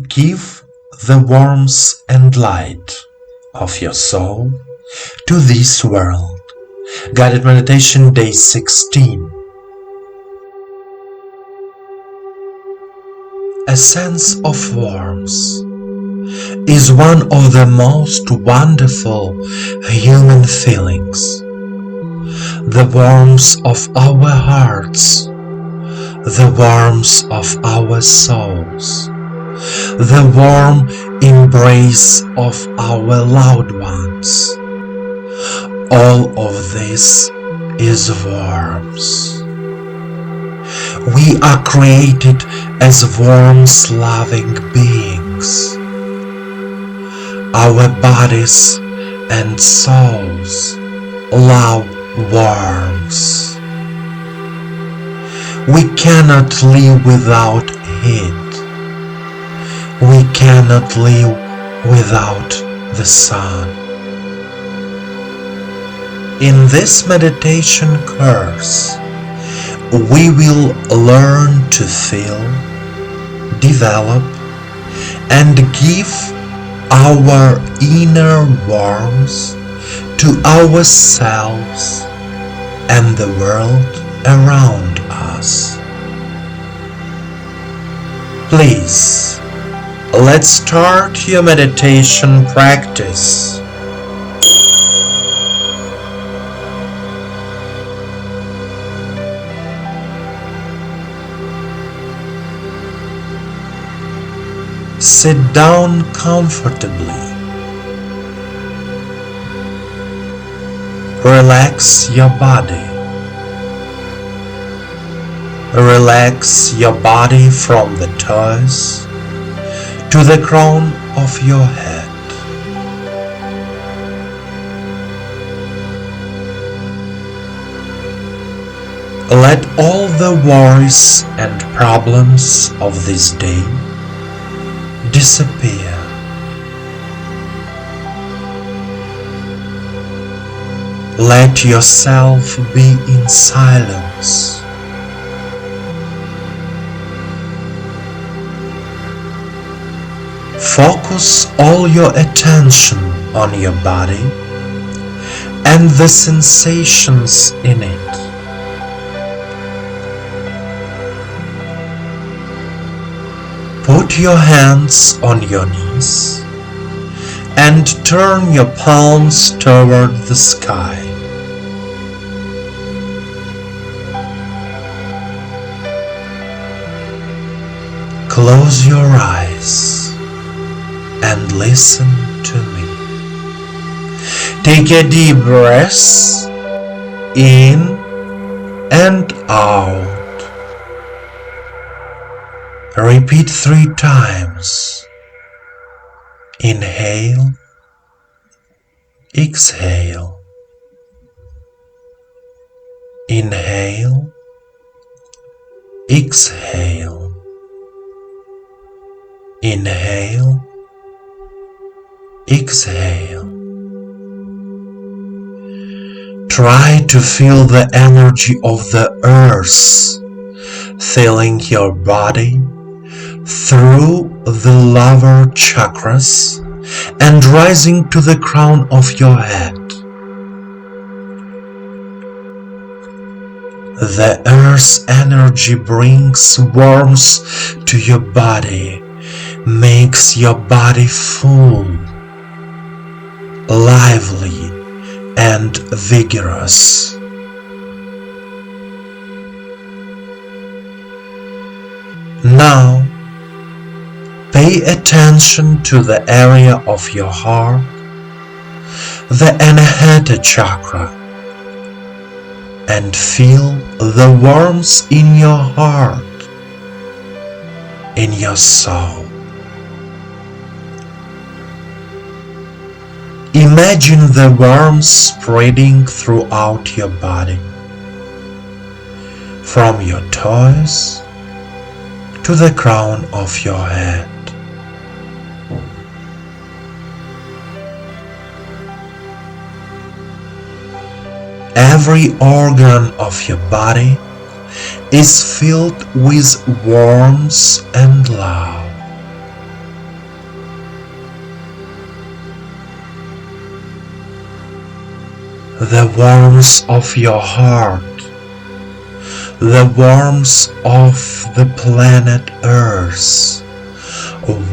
Give the warmth and light of your soul to this world. Guided Meditation Day 16. A sense of warmth is one of the most wonderful human feelings. The warmth of our hearts, the warmth of our souls, the warm embrace of our loved ones. All of this is warmth. We are created as warmth-loving beings. Our bodies and souls love warmth. We cannot live without heat. We cannot live without the sun. In this meditation course, we will learn to feel, develop, and give our inner warmth to ourselves and the world around us. Please, let's start your meditation practice. Sit down comfortably. Relax your body. Relax your body from the toes to the crown of your head. Let all the worries and problems of this day disappear. Let yourself be in silence. Focus all your attention on your body and the sensations in it. Put your hands on your knees and turn your palms toward the sky. Close your eyes and listen to me. Take a deep breath in and out. Repeat 3 times. Inhale, exhale. Inhale, exhale. Inhale, exhale. Try to feel the energy of the earth filling your body through the lower chakras and rising to the crown of your head. The earth's energy brings warmth to your body, makes your body full, lively, and vigorous. Now, pay attention to the area of your heart, the Anahata chakra, and feel the warmth in your heart, in your soul. Imagine the warmth spreading throughout your body, from your toes to the crown of your head. Every organ of your body is filled with warmth and love. the warmth of your heart, the warmth of the planet Earth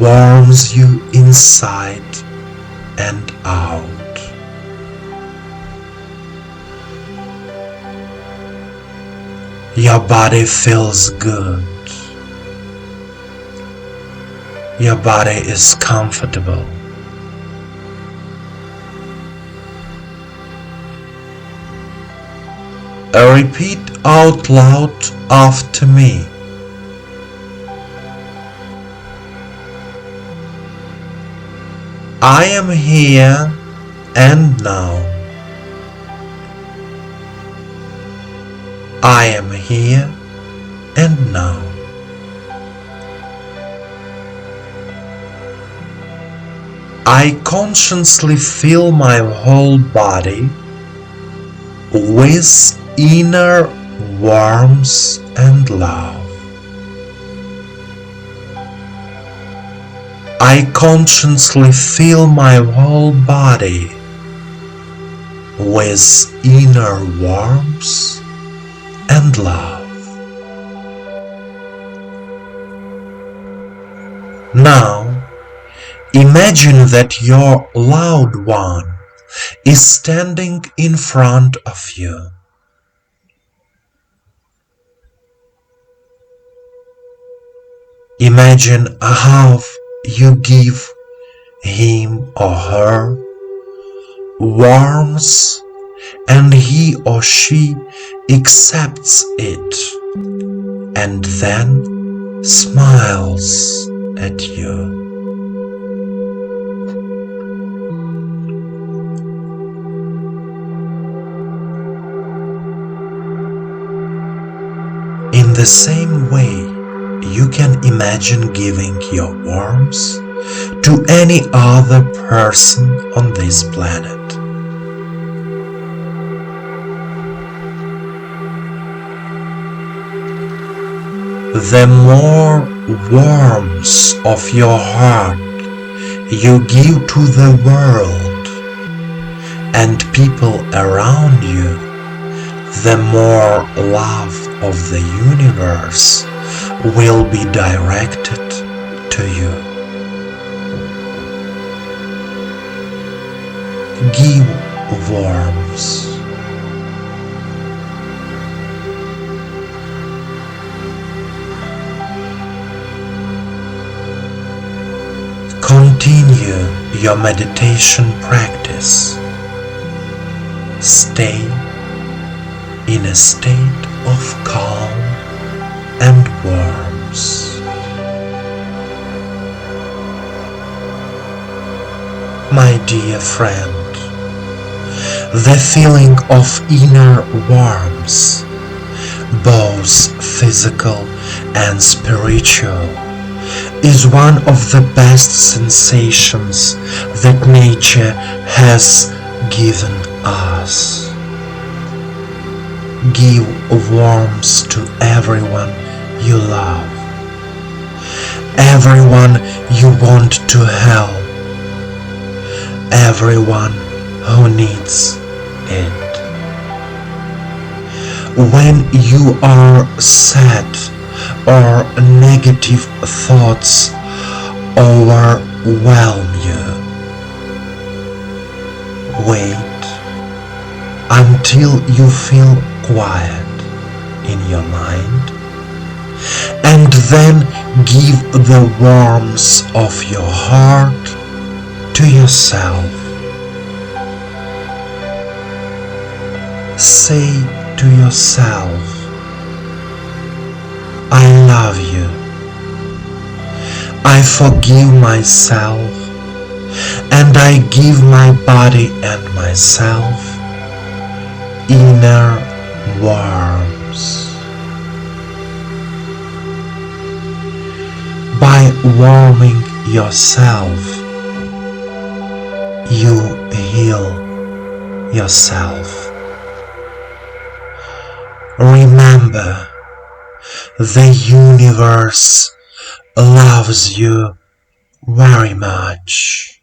warms you inside and out. Your body feels good. Your body is comfortable. Repeat out loud after me. I am here and now. I am here and now. I consciously fill my whole body with inner warmth and love. I consciously fill my whole body with inner warmth and love. Now, imagine that your loved one is standing in front of you. Imagine how you give him or her warmth and he or she accepts it and then smiles at you. In the same way, you can imagine giving your warmth to any other person on this planet. The more warmth of your heart you give to the world and people around you, the more love of the universe will be directed to you. Give warmth. Continue your meditation practice. Stay in a state of calm and warmth. My dear friend, the feeling of inner warmth, both physical and spiritual, is one of the best sensations that nature has given us. Give warmth to everyone you love, everyone you want to help, everyone who needs it. When you are sad or negative thoughts overwhelm you, wait until you feel quiet in your mind, and then give the warmth of your heart to yourself. Say to yourself, I love you. I forgive myself, and I give my body and myself inner warmth. By warming yourself, you heal yourself. Remember, the universe loves you very much.